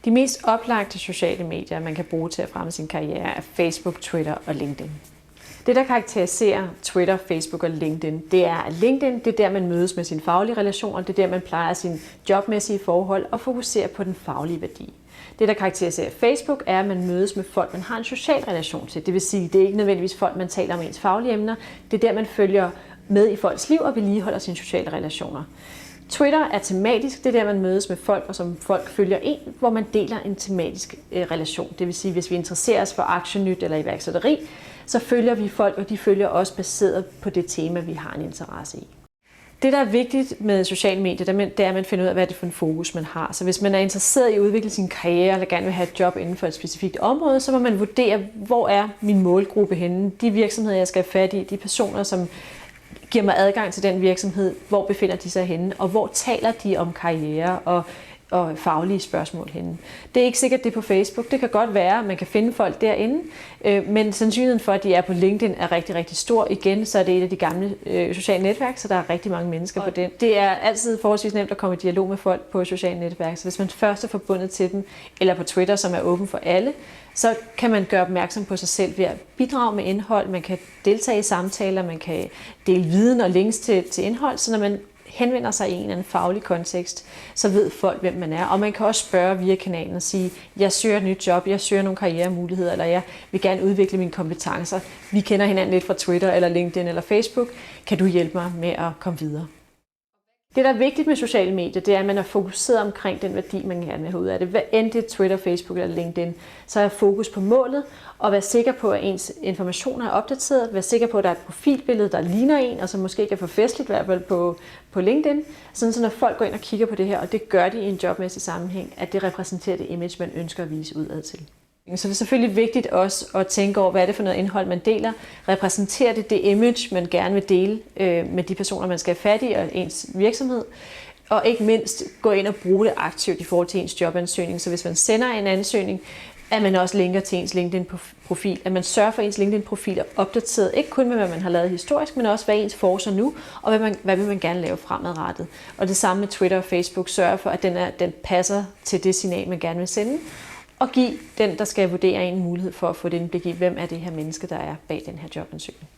De mest oplagte sociale medier, man kan bruge til at fremme sin karriere, er Facebook, Twitter og LinkedIn. Det, der karakteriserer Twitter, Facebook og LinkedIn, det er, at LinkedIn det er der, man mødes med sine faglige relationer, det er der, man plejer sine jobmæssige forhold og fokuserer på den faglige værdi. Det, der karakteriserer Facebook, er, at man mødes med folk, man har en social relation til. Det vil sige, det er ikke nødvendigvis folk, man taler om ens faglige emner. Det er der, man følger med i folks liv og vedligeholder sine sociale relationer. Twitter er tematisk, det er der, man mødes med folk, og som folk følger en, hvor man deler en tematisk relation. Det vil sige, hvis vi interesserer os for aktienyt eller iværksætteri, så følger vi folk, og de følger os baseret på det tema, vi har en interesse i. Det, der er vigtigt med sociale medier, det er, at man finder ud af, hvad det er for en fokus, man har. Så hvis man er interesseret i at udvikle sin karriere, eller gerne vil have et job inden for et specifikt område, så må man vurdere, hvor er min målgruppe henne, de virksomheder, jeg skal have fat i, de personer, som giver mig adgang til den virksomhed, hvor befinder de sig henne, og hvor taler de om karriere og faglige spørgsmål henne. Det er ikke sikkert, det er på Facebook. Det kan godt være, at man kan finde folk derinde, men sandsynligheden for, at de er på LinkedIn, er rigtig, rigtig stor. Igen, så er det et af de gamle sociale netværk, så der er rigtig mange mennesker på den. Det er altid forholdsvis nemt at komme i dialog med folk på sociale netværk, så hvis man først er forbundet til dem, eller på Twitter, som er åben for alle, så kan man gøre opmærksom på sig selv ved at bidrage med indhold, man kan deltage i samtaler, man kan dele viden og links til indhold, så når man henvender sig i en eller anden faglig kontekst, så ved folk, hvem man er. Og man kan også spørge via kanalen og sige, jeg søger et nyt job, jeg søger nogle karrieremuligheder, eller jeg vil gerne udvikle mine kompetencer. Vi kender hinanden lidt fra Twitter, eller LinkedIn, eller Facebook. Kan du hjælpe mig med at komme videre? Det, der er vigtigt med sociale medier, det er, at man er fokuseret omkring den værdi, man gerne vil have ud af det. Hvad end det er Twitter, Facebook eller LinkedIn, så er fokus på målet, og være sikker på, at ens informationer er opdateret, være sikker på, at der er et profilbillede, der ligner en, og som måske ikke er for festligt, i hvert fald på LinkedIn, sådan så når folk går ind og kigger på det her, og det gør de i en jobmæssig sammenhæng, at det repræsenterer det image, man ønsker at vise udad til. Så det er selvfølgelig vigtigt også at tænke over, hvad er det for noget indhold, man deler. Repræsenterer det image, man gerne vil dele med de personer, man skal have fat i, og ens virksomhed. Og ikke mindst gå ind og bruge det aktivt i forhold til ens jobansøgning. Så hvis man sender en ansøgning, at man også linker til ens LinkedIn-profil. At man sørger for, at ens LinkedIn-profil er opdateret. Ikke kun med, hvad man har lavet historisk, men også hvad ens forser nu, og hvad vil man gerne lave fremadrettet. Og det samme med Twitter og Facebook. Sørger for, at den passer til det signal, man gerne vil sende. Og give den, der skal vurdere en mulighed for at få et indblik i, hvem er det her menneske, der er bag den her jobansøgning.